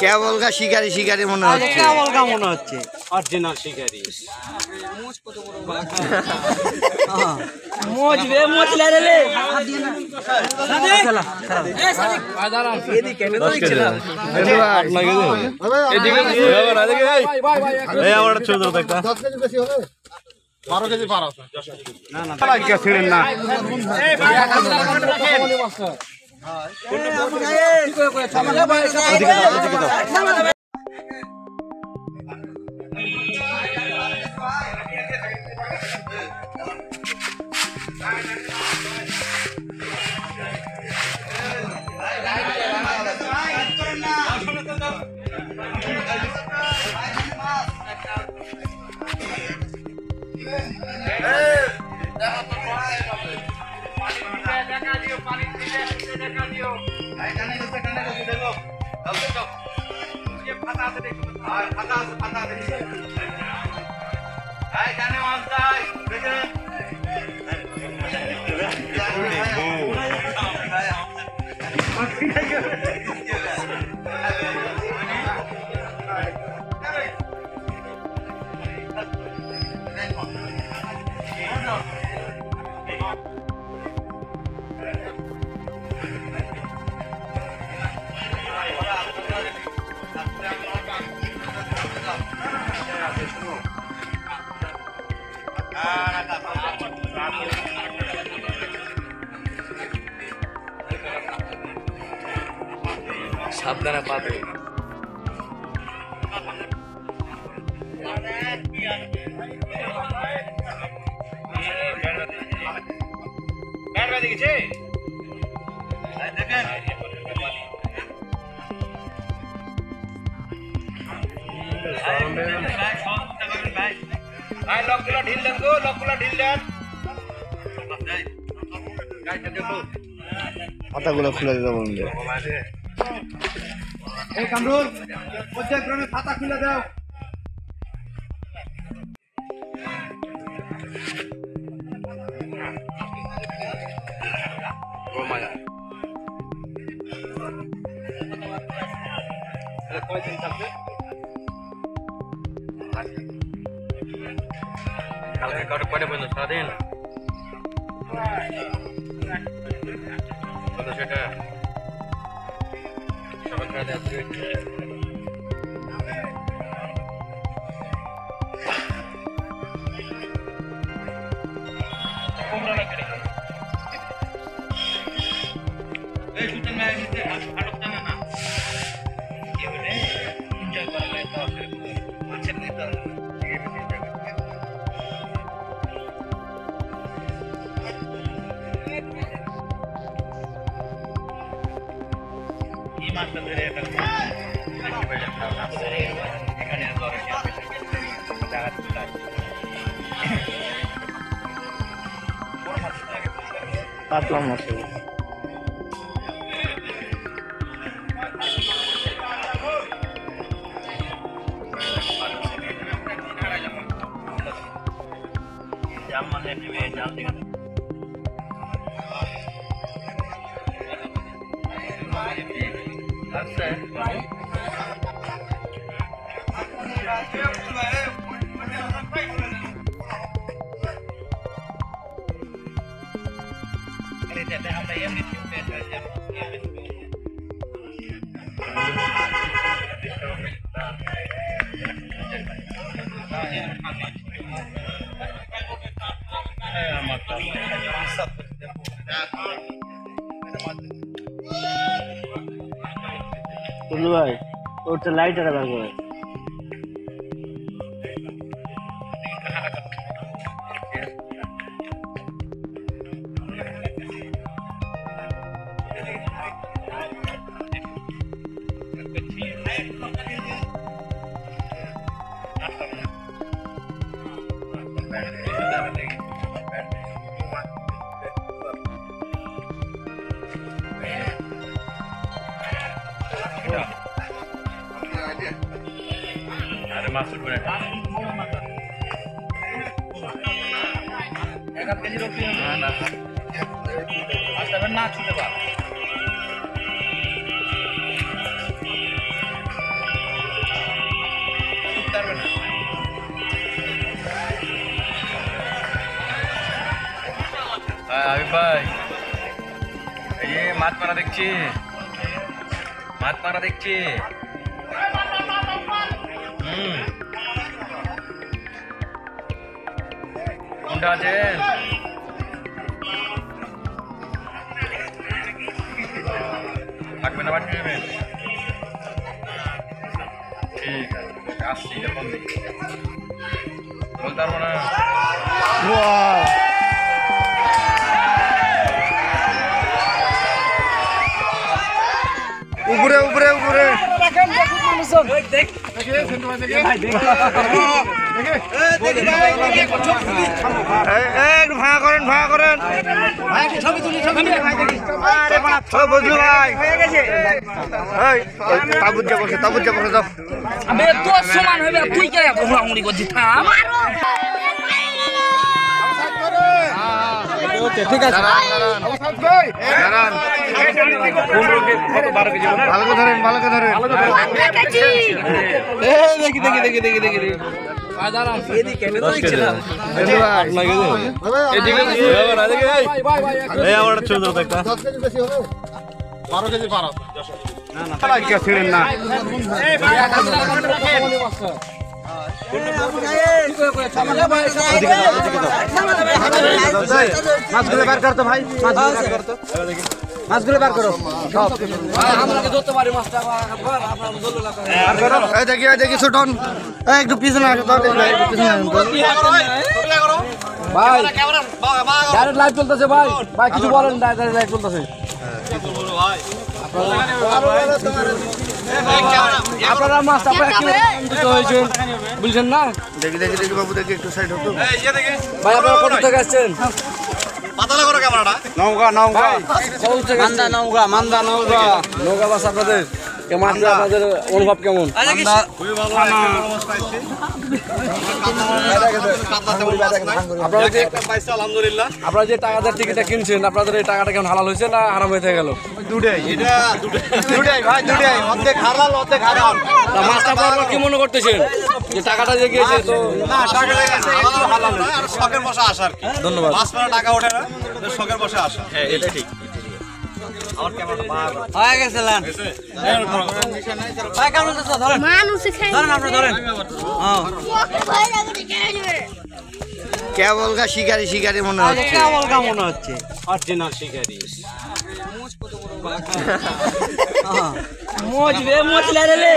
কেবল গা শিকারি শিকারি মনে হচ্ছে, কেবল গা মনে হচ্ছে অরিজিনাল শিকারি। মোজ রে মোজ লে রে এদিকে এই আমার ছোট ছোট একটা 10 কেজি বেশি হবে, 12 কেজি পার আছে। না না লাগা ছিড়েন না। এই ভাই সাবধানে পাবে। দেখেছে দেখেন ভাই লকগুলো ঢিল দেন গো, লকগুলো ঢিল দেন। পাতাগুলো খুলে দিতে বলুন। এই কামরুল প্রত্যেক গ্রামে খাতা খুলে দাও। কয়দিন থাকবে? কালকে কটা পর্যন্ত সারাদিন? সেটা সবাই কাজ আছে। কাটলাম মাছ ভাই ওটা লাইট আর বার করে masuk gue. Ekat keji roti mana? Astaga nak sudah pak. Habib ভাই এই যে মাছ মারা দেখছি কোনটা আছেন থাকবে না বাড়ি নেবেন ঠিক আছে আসছি এখন বলতে পারবো না উপরে উপরে উপরে ভাড়া করেন বুঝলু ভাই তাবুজ যাবো যাও আবে তোর সমান হবে তুই কে ঘোরাঘুরি করছিস থাম ঠিক আছে ভালো করে ধরেন দেখি মাছগুলো বার করতো ভাই মাছগুলো বার করো দেখি ছোটন একটু পিছনে ভাই ডাইরেক্ট লাইভ চলতেছে ভাই কিছু বলেন ডাইরেক্ট লাইভ চলতেছে আপনারা মাছটা হয়েছে বুঝছেন না দেখি বাবু দেখি একটু সাইড হতো ভাই আপনারা কোথা থেকে আসছেন নৌকা বাস আপনাদের আপনাদের অনুভব কেমন আপনারা যে টাকাদার টিকিটটা কিনছেন আপনাদের এই টাকাটা কেমন হালাল হয়েছে না হারাম হয়ে গেল মাছটা পাওয়ার কি মনে করতেছেন যে টাকাটা যে গিয়েছে তো শখের বসে আসা আর কি ধন্যবাদ মাছ মারা টাকা ওঠে না শখের বসে আসা হ্যাঁ এটা ঠিক আমার ক্যামেরাটা হয়ে গেছে লান ভাই কেমন আছো ধরেন মানুষ খাই ধরেন আপনি ধরেন কেবল গা শিকারি মনে হচ্ছে কেমন মনে হচ্ছে অরিজিনাল শিকারি মোজ রে মোজ লে রে